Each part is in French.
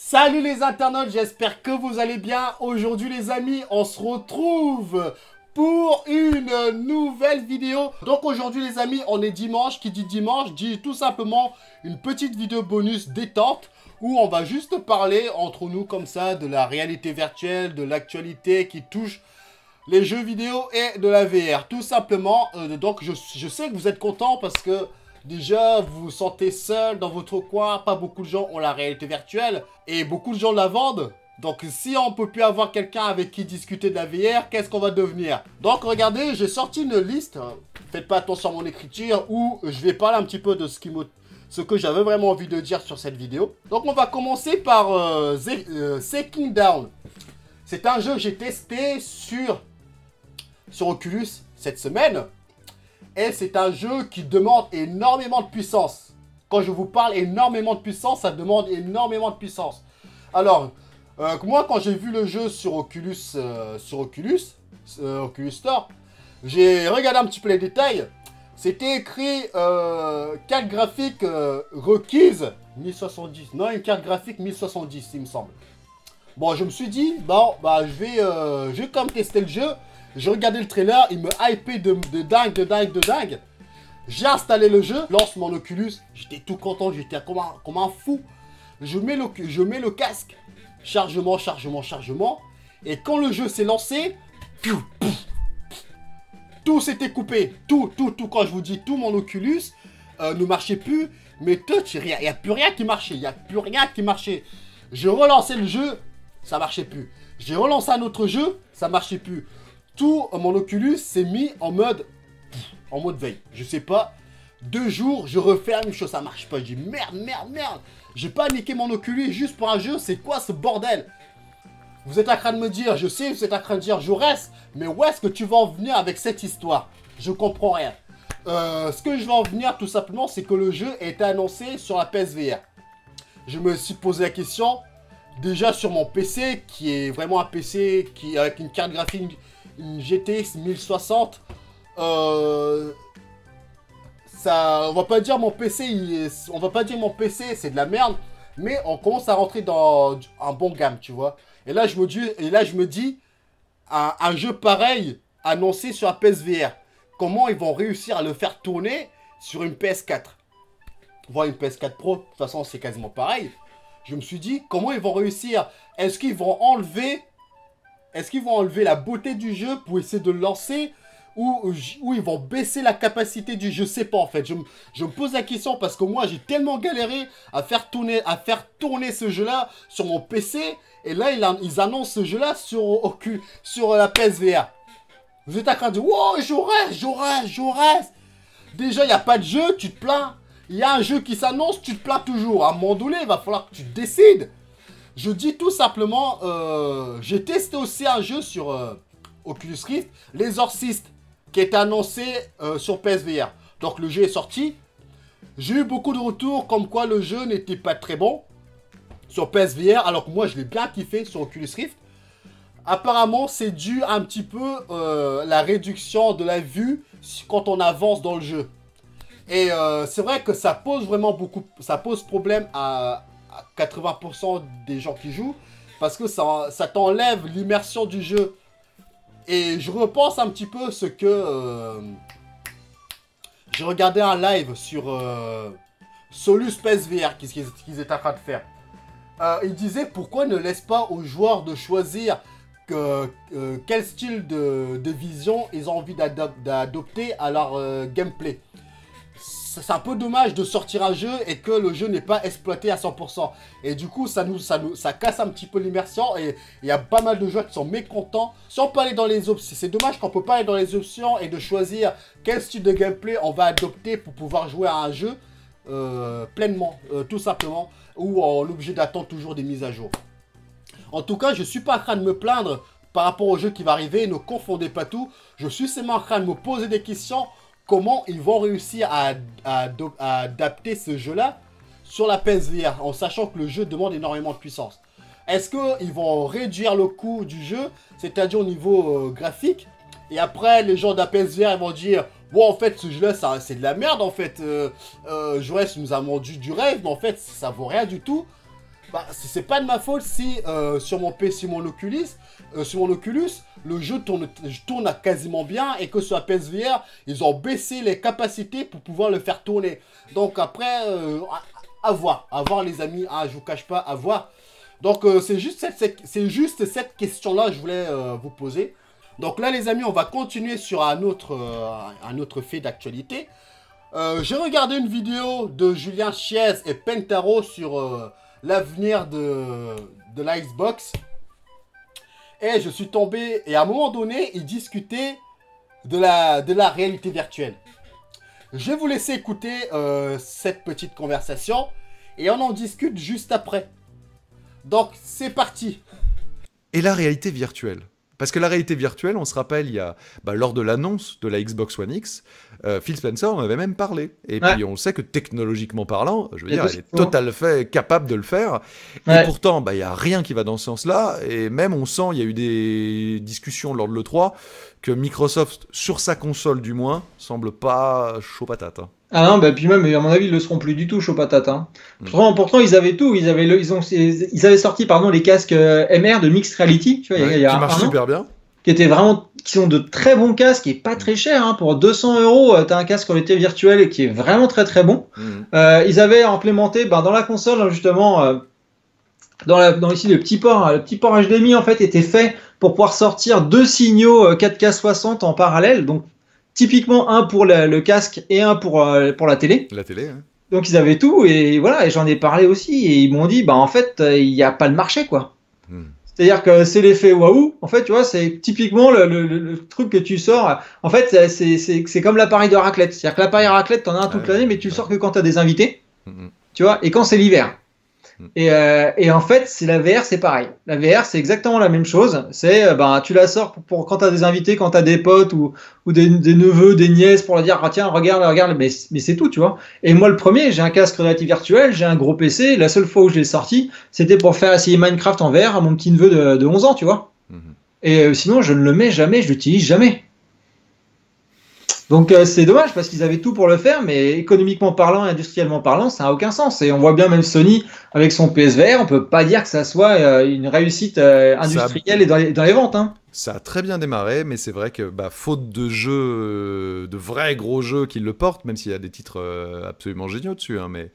Salut les internautes, j'espère que vous allez bien. Aujourd'hui les amis, on se retrouve pour une nouvelle vidéo. Donc aujourd'hui les amis, on est dimanche. Qui dit dimanche dit tout simplement une petite vidéo bonus détente où on va juste parler entre nous comme ça de la réalité virtuelle, de l'actualité qui touche les jeux vidéo et de la VR. Tout simplement, donc je sais que vous êtes contents parce que déjà, vous vous sentez seul dans votre coin, pas beaucoup de gens ont la réalité virtuelle, et beaucoup de gens la vendent. Donc si on peut plus avoir quelqu'un avec qui discuter de la VR, qu'est-ce qu'on va devenir? Donc regardez, j'ai sorti une liste, faites pas attention à mon écriture, où je vais parler un petit peu de ce que j'avais vraiment envie de dire sur cette vidéo. Donc on va commencer par Seeking Down. C'est un jeu que j'ai testé sur Oculus cette semaine. Et c'est un jeu qui demande énormément de puissance. Quand je vous parle énormément de puissance, ça demande énormément de puissance. Alors, moi quand j'ai vu le jeu sur Oculus Store, j'ai regardé un petit peu les détails. C'était écrit carte graphique requise 1070. Non, une carte graphique 1070, il me semble. Bon, je me suis dit, bon, bah je vais quand même tester le jeu. J'ai regardé le trailer, il me hypait de dingue. J'ai installé le jeu, lance mon Oculus, j'étais tout content, j'étais comme un fou. Je mets le casque, chargement. Et quand le jeu s'est lancé, tout s'était coupé. Tout, quand je vous dis tout, mon Oculus ne marchait plus. Mes touch, il n'y a plus rien qui marchait. Je relançais le jeu, ça marchait plus. J'ai relancé un autre jeu, ça marchait plus. Tout mon Oculus s'est mis en mode veille. Je sais pas. 2 jours, je refais la même chose, ça marche pas. Je dis merde. J'ai pas niqué mon Oculus juste pour un jeu, c'est quoi ce bordel? Vous êtes en train de me dire, je sais, vous êtes en train de dire, Jaurès, mais où est-ce que tu vas en venir avec cette histoire? Je comprends rien. Ce que je vais en venir tout simplement, c'est que le jeu a été annoncé sur la PSVR. Je me suis posé la question, déjà sur mon PC, qui est vraiment un PC avec une carte graphique, une GTX 1060, on va pas dire mon PC, c'est de la merde, mais on commence à rentrer dans un bon gamme, tu vois. Et là je me dis, un jeu pareil annoncé sur la PSVR, comment ils vont réussir à le faire tourner sur une PS4, voire une PS4 Pro. De toute façon c'est quasiment pareil. Je me suis dit, comment ils vont réussir? Est-ce qu'ils vont enlever la beauté du jeu pour essayer de le lancer, ou ils vont baisser la capacité du jeu? Je sais pas en fait. Je me pose la question parce que moi j'ai tellement galéré à faire tourner ce jeu-là sur mon PC, et là ils annoncent ce jeu-là sur la PSVR. Vous êtes en train de dire, wow, Jaurès. Déjà il n'y a pas de jeu, tu te plains. Il y a un jeu qui s'annonce, tu te plains toujours. À un moment donné, il va falloir que tu te décides. Je dis tout simplement, j'ai testé aussi un jeu sur Oculus Rift, l'Exorcist, qui est annoncé sur PSVR. Donc le jeu est sorti. J'ai eu beaucoup de retours comme quoi le jeu n'était pas très bon sur PSVR, alors que moi je l'ai bien kiffé sur Oculus Rift. Apparemment c'est dû un petit peu la réduction de la vue quand on avance dans le jeu. Et c'est vrai que ça pose problème à 80% des gens qui jouent, parce que ça t'enlève l'immersion du jeu. Et je repense un petit peu ce que j'ai regardé un live sur Solus PSVR qu'ils étaient en train de faire. Ils disaient pourquoi ne laisse pas aux joueurs de choisir quel style de vision ils ont envie d'adopter à leur gameplay. C'est un peu dommage de sortir un jeu et que le jeu n'est pas exploité à 100%. Et du coup, ça casse un petit peu l'immersion, et il y a pas mal de joueurs qui sont mécontents. Si on peut aller dans les options, c'est dommage qu'on peut pas aller dans les options et de choisir quel style de gameplay on va adopter pour pouvoir jouer à un jeu pleinement, tout simplement, ou on est obligé d'attendre toujours des mises à jour. En tout cas, je suis pas en train de me plaindre par rapport au jeu qui va arriver, ne confondez pas tout. Je suis seulement en train de me poser des questions. Comment ils vont réussir à adapter ce jeu-là sur la PSVR, en sachant que le jeu demande énormément de puissance. Est-ce qu'ils vont réduire le coût du jeu, c'est-à-dire au niveau graphique, et après les gens de la PSVR ils vont dire « Bon, en fait, ce jeu-là, c'est de la merde, en fait. Jaurès nous a vendu du rêve, mais en fait, ça vaut rien du tout. » Bah, c'est pas de ma faute si sur mon PC, sur mon Oculus, le jeu tourne quasiment bien et que sur la PSVR, ils ont baissé les capacités pour pouvoir le faire tourner. Donc après, à voir les amis, je vous cache pas, à voir. Donc c'est juste cette question-là que je voulais vous poser. Donc là les amis, on va continuer sur un autre fait d'actualité. J'ai regardé une vidéo de Julien Chiez et Pentaro sur l'avenir de la Xbox. Et je suis tombé, et à un moment donné, ils discutaient de la réalité virtuelle. Je vais vous laisser écouter cette petite conversation, et on en discute juste après. Donc, c'est parti. Et la réalité virtuelle. Parce que la réalité virtuelle, on se rappelle, lors de l'annonce de la Xbox One X, Phil Spencer en avait même parlé. Et puis on sait que technologiquement parlant, je veux dire, elle est totalement capable de le faire. Ouais. Et pourtant, il n'y a rien qui va dans ce sens-là. Et même, on sent, il y a eu des discussions lors de l'E3, que Microsoft, sur sa console du moins, semble pas chaud patate. Hein. Ah non, puis même, à mon avis, ils le seront plus du tout chaud patate. Hein. Pourtant, ils avaient tout. Ils avaient sorti, les casques MR de Mixed Reality. Tu vois, qui marchent super bien. Qui sont de très bons casques et pas très chers. Hein. Pour 200 €, t'as un casque en réalité virtuelle et qui est vraiment très très bon. Ils avaient implémenté, dans la console, justement, ici le petit port HDMI en fait était fait pour pouvoir sortir 2 signaux 4K 60 en parallèle. Donc typiquement un pour le casque et un pour la télé. La télé, hein. Donc ils avaient tout et voilà, et j'en ai parlé aussi et ils m'ont dit en fait il n'y a pas le marché quoi. C'est-à-dire que c'est l'effet waouh. En fait, tu vois, c'est typiquement le truc que tu sors. En fait, c'est comme l'appareil de raclette. C'est-à-dire que l'appareil à raclette, t'en as un toute l'année, mais tu le sors que quand t'as des invités. Tu vois, et quand c'est l'hiver. Et en fait, c'est la VR, c'est pareil. La VR, c'est exactement la même chose. C'est, tu la sors pour quand t'as des invités, quand t'as des potes ou des neveux, des nièces pour leur dire, tiens, regarde, mais c'est tout, tu vois. Et moi, le premier, j'ai un casque réalité virtuelle, j'ai un gros PC. La seule fois où je l'ai sorti, c'était pour faire essayer Minecraft en VR à mon petit neveu de 11 ans, tu vois. Et sinon, je ne le mets jamais, je l'utilise jamais. Donc c'est dommage parce qu'ils avaient tout pour le faire, mais économiquement parlant, industriellement parlant, ça n'a aucun sens. Et on voit bien même Sony avec son PSVR, on peut pas dire que ça soit une réussite industrielle et dans les ventes. Hein. Ça a très bien démarré, mais c'est vrai que faute de jeux, de vrais gros jeux qui le portent, même s'il y a des titres absolument géniaux dessus, hein, mais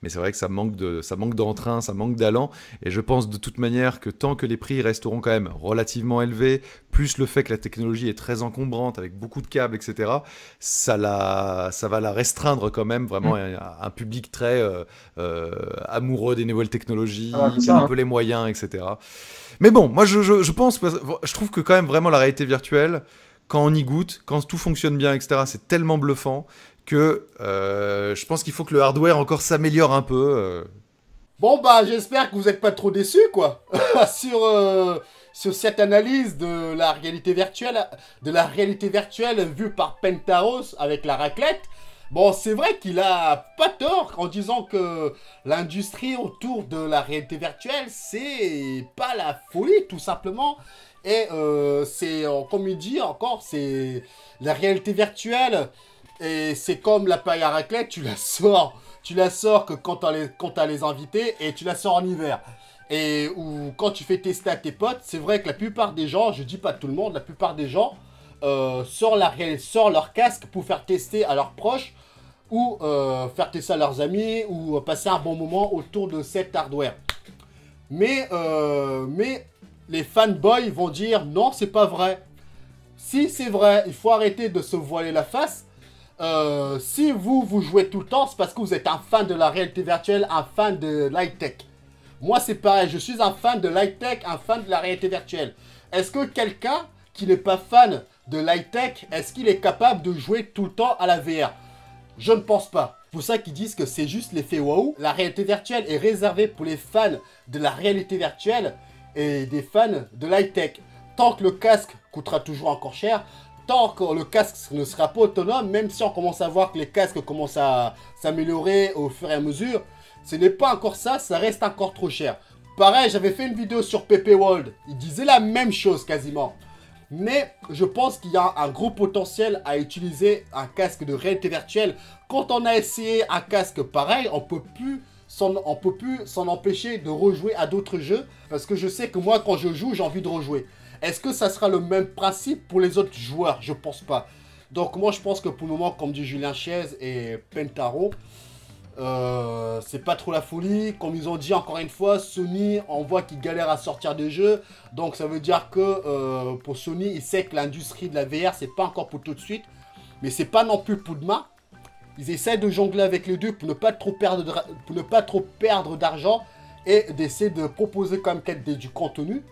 c'est vrai que ça manque d'entrain, ça manque d'allant. Et je pense de toute manière que tant que les prix resteront quand même relativement élevés, plus le fait que la technologie est très encombrante avec beaucoup de câbles, etc., ça va la restreindre quand même vraiment à un public très amoureux des nouvelles technologies, qui a un peu les moyens, etc. Mais bon, moi je pense, je trouve que quand même vraiment la réalité virtuelle, quand on y goûte, quand tout fonctionne bien, etc., c'est tellement bluffant que je pense qu'il faut que le hardware encore s'améliore un peu. Bon j'espère que vous n'êtes pas trop déçus quoi sur cette analyse de la réalité virtuelle vue par Pentaros avec la raclette. Bon, c'est vrai qu'il a pas tort en disant que l'industrie autour de la réalité virtuelle, c'est pas la folie, tout simplement. Et comme il dit encore, c'est la réalité virtuelle, et c'est comme l'appareil à raclette, tu la sors que quand t'as les invités, et tu la sors en hiver. Ou quand tu fais tester à tes potes, c'est vrai que la plupart des gens, je dis pas tout le monde, la plupart des gens sort leur casque pour faire tester à leurs proches ou faire tester à leurs amis ou passer un bon moment autour de cet hardware. Mais les fanboys vont dire non, c'est pas vrai. Si c'est vrai, il faut arrêter de se voiler la face. Si vous jouez tout le temps, c'est parce que vous êtes un fan de la réalité virtuelle, un fan de l'high-tech. Moi, c'est pareil, je suis un fan de l'high-tech, un fan de la réalité virtuelle. Est-ce que quelqu'un qui n'est pas fan de l'high-tech, est-ce qu'il est capable de jouer tout le temps à la VR? Je ne pense pas. C'est pour ça qu'ils disent que c'est juste l'effet waouh. La réalité virtuelle est réservée pour les fans de la réalité virtuelle et des fans de l'high-tech. Tant que le casque coûtera toujours encore cher, tant que le casque ne sera pas autonome, même si on commence à voir que les casques commencent à s'améliorer au fur et à mesure, ce n'est pas encore ça, ça reste encore trop cher. Pareil, j'avais fait une vidéo sur PP World, il disait la même chose quasiment. Mais je pense qu'il y a un gros potentiel à utiliser un casque de réalité virtuelle. Quand on a essayé un casque pareil, on ne peut plus on peut plus s'en empêcher de rejouer à d'autres jeux. Parce que je sais que moi, quand je joue, j'ai envie de rejouer. Est-ce que ça sera le même principe pour les autres joueurs? Je pense pas. Donc moi, je pense que pour le moment, comme dit Julien Chiez et Pentaro, c'est pas trop la folie. Comme ils ont dit encore une fois, Sony, on voit qu'ils galèrent à sortir des jeux. Donc ça veut dire que pour Sony, ils savent que l'industrie de la VR, c'est pas encore pour tout de suite. Mais c'est pas non plus pour demain. Ils essaient de jongler avec les deux pour ne pas trop perdre d'argent et d'essayer de proposer quand même du contenu.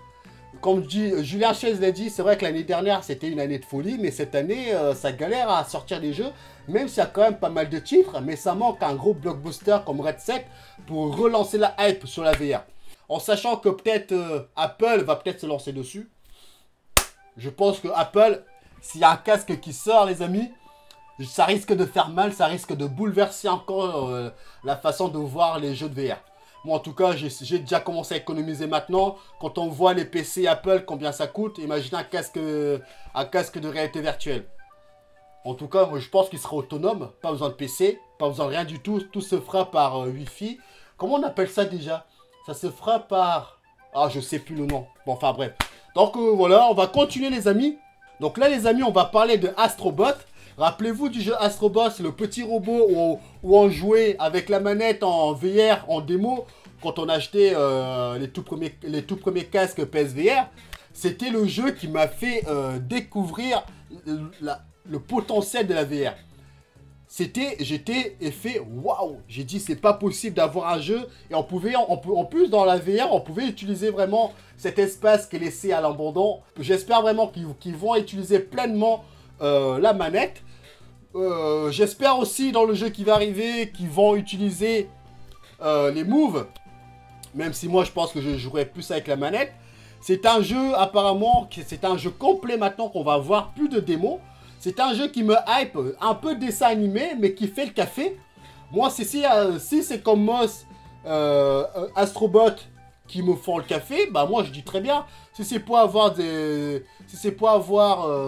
Comme Julien Chiez l'a dit, c'est vrai que l'année dernière, c'était une année de folie, mais cette année, ça galère à sortir des jeux, même s'il y a quand même pas mal de titres, mais ça manque un gros blockbuster comme Red Set pour relancer la hype sur la VR. En sachant que peut-être Apple va peut-être se lancer dessus. Je pense que Apple, s'il y a un casque qui sort, les amis, ça risque de faire mal, ça risque de bouleverser encore la façon de voir les jeux de VR. Moi, en tout cas, j'ai déjà commencé à économiser maintenant. Quand on voit les PC Apple, combien ça coûte, imaginez un casque de réalité virtuelle. En tout cas, moi, je pense qu'il sera autonome. Pas besoin de PC, pas besoin de rien du tout. Tout se fera par Wi-Fi. Comment on appelle ça déjà? Ça se fera par... Ah, je sais plus le nom. Bon, enfin bref. Donc voilà, on va continuer les amis. Donc là, les amis, on va parler de Astrobot. Rappelez-vous du jeu Astrobot, le petit robot où on jouait avec la manette en VR, en démo, quand on achetait les tout premiers casques PSVR. C'était le jeu qui m'a fait découvrir le potentiel de la VR. J'étais fait waouh. J'ai dit c'est pas possible d'avoir un jeu et en plus dans la VR on pouvait utiliser vraiment cet espace qui est laissé à l'abandon. J'espère vraiment qu'ils vont utiliser pleinement la manette. J'espère aussi dans le jeu qui va arriver qu'ils vont utiliser les moves, même si moi je pense que je jouerai plus avec la manette. C'est un jeu apparemment, c'est un jeu complet maintenant qu'on va voir, plus de démos. C'est un jeu qui me hype, un peu dessin animé, mais qui fait le café. Moi, si c'est comme Moss, Astrobot qui me font le café, bah moi je dis très bien. Si c'est pour avoir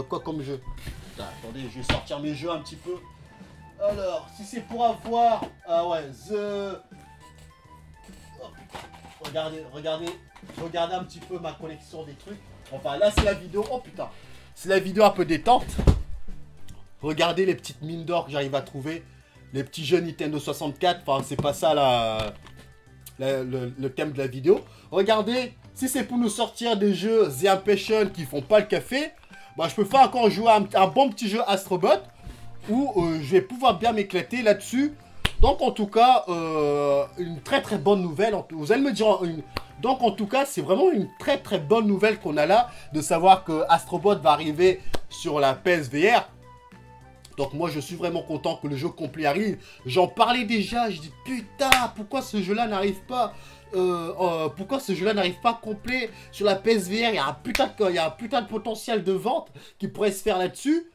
quoi comme jeu? Attendez, je vais sortir mes jeux un petit peu. Alors, si c'est pour avoir... Ah ouais, Regardez un petit peu ma collection des trucs. Enfin, là, c'est la vidéo... Oh putain. C'est la vidéo un peu détente. Regardez les petites mines d'or que j'arrive à trouver. Les petits jeux Nintendo 64. Enfin, c'est pas ça le thème de la vidéo. Regardez, si c'est pour nous sortir des jeux The Impatient qui font pas le café... Bah, je peux faire encore jouer un bon petit jeu Astrobot où je vais pouvoir bien m'éclater là-dessus. Donc en tout cas, une très très bonne nouvelle. Vous allez me dire, donc en tout cas, c'est vraiment une très très bonne nouvelle qu'on a là, de savoir que Astrobot va arriver sur la PSVR. Donc moi je suis vraiment content que le jeu complet arrive. J'en parlais déjà, je dis putain, pourquoi ce jeu-là n'arrive pas complet sur la PSVR? Il y a un putain de potentiel de vente qui pourrait se faire là-dessus.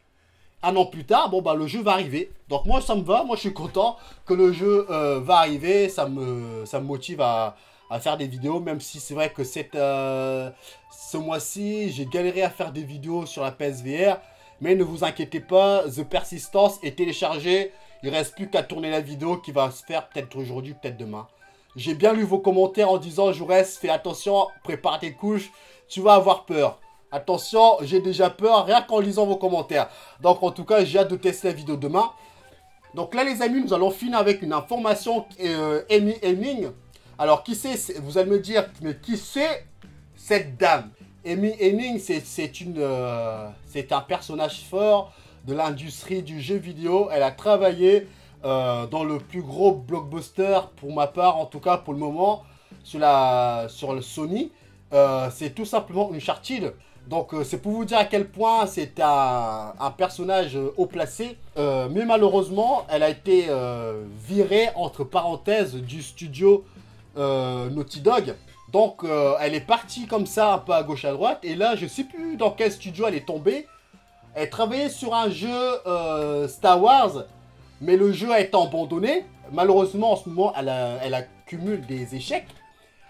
Un an plus tard, bon bah le jeu va arriver. Donc moi ça me va, moi je suis content que le jeu va arriver. Ça me motive à faire des vidéos, même si c'est vrai que ce mois-ci j'ai galéré à faire des vidéos sur la PSVR. Mais ne vous inquiétez pas, The Persistence est téléchargé. Il ne reste plus qu'à tourner la vidéo qui va se faire peut-être aujourd'hui, peut-être demain. J'ai bien lu vos commentaires en disant Jourès, fais attention, prépare tes couches, tu vas avoir peur. Attention, j'ai déjà peur rien qu'en lisant vos commentaires. Donc en tout cas, j'ai hâte de tester la vidéo demain. Donc là les amis, nous allons finir avec une information Amy Hennig. Alors qui c'est, vous allez me dire, mais qui c'est cette dame? Amy Hennig, c'est un personnage fort de l'industrie du jeu vidéo. Elle a travaillé dans le plus gros blockbuster, pour ma part, en tout cas pour le moment, sur le Sony. C'est tout simplement une Uncharted. Donc c'est pour vous dire à quel point c'est un personnage haut placé. Mais malheureusement, elle a été virée, entre parenthèses, du studio Naughty Dog. Donc, elle est partie comme ça, un peu à gauche à droite. Et là, je sais plus dans quel studio elle est tombée. Elle travaillait sur un jeu Star Wars. Mais le jeu a été abandonné. Malheureusement, en ce moment, elle accumule des échecs.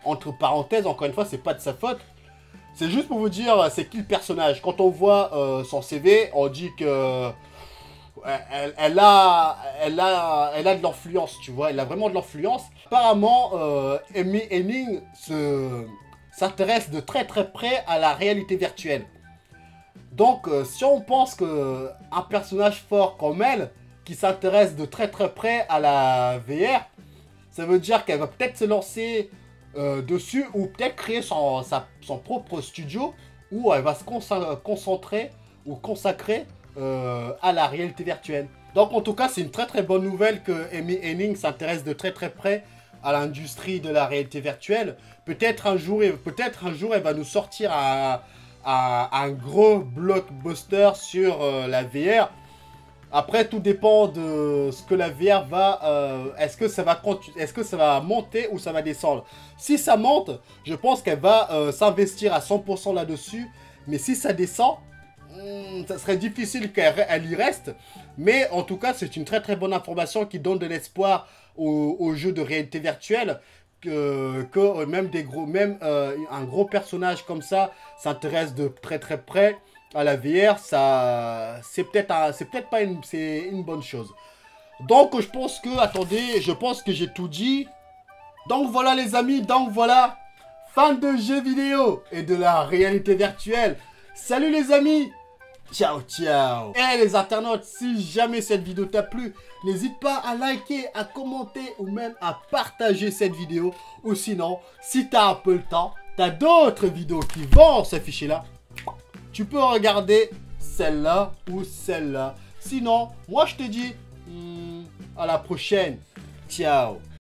Entre parenthèses, encore une fois, c'est pas de sa faute. C'est juste pour vous dire, c'est qui le personnage. Quand on voit son CV, on dit que elle a de l'influence, tu vois. Elle a vraiment de l'influence. Apparemment, Amy Hennig s'intéresse de très très près à la réalité virtuelle. Donc, si on pense qu'un personnage fort comme elle, qui s'intéresse de très très près à la VR, ça veut dire qu'elle va peut-être se lancer dessus ou peut-être créer son propre studio où elle va se concentrer ou consacrer à la réalité virtuelle. Donc en tout cas, c'est une très très bonne nouvelle que Amy Hennig s'intéresse de très très près à l'industrie de la réalité virtuelle. Peut-être un jour, elle va nous sortir un gros blockbuster sur la VR. Après, tout dépend de ce que la VR va... est-ce que ça va monter ou ça va descendre? Si ça monte, je pense qu'elle va s'investir à 100% là-dessus. Mais si ça descend, ça serait difficile qu'elle y reste. Mais en tout cas, c'est une très très bonne information qui donne de l'espoir aux jeux de réalité virtuelle. Que même un gros personnage comme ça s'intéresse de très très près à la VR, c'est peut-être pas une bonne chose. Donc je pense que j'ai tout dit. Donc voilà les amis, donc voilà, fans de jeux vidéo et de la réalité virtuelle. Salut les amis, ciao ciao. Et les internautes, si jamais cette vidéo t'a plu, n'hésite pas à liker, à commenter ou même à partager cette vidéo. Ou sinon, si t'as un peu le temps, t'as d'autres vidéos qui vont s'afficher là. Tu peux regarder celle-là ou celle-là. Sinon, moi je te dis à la prochaine. Ciao.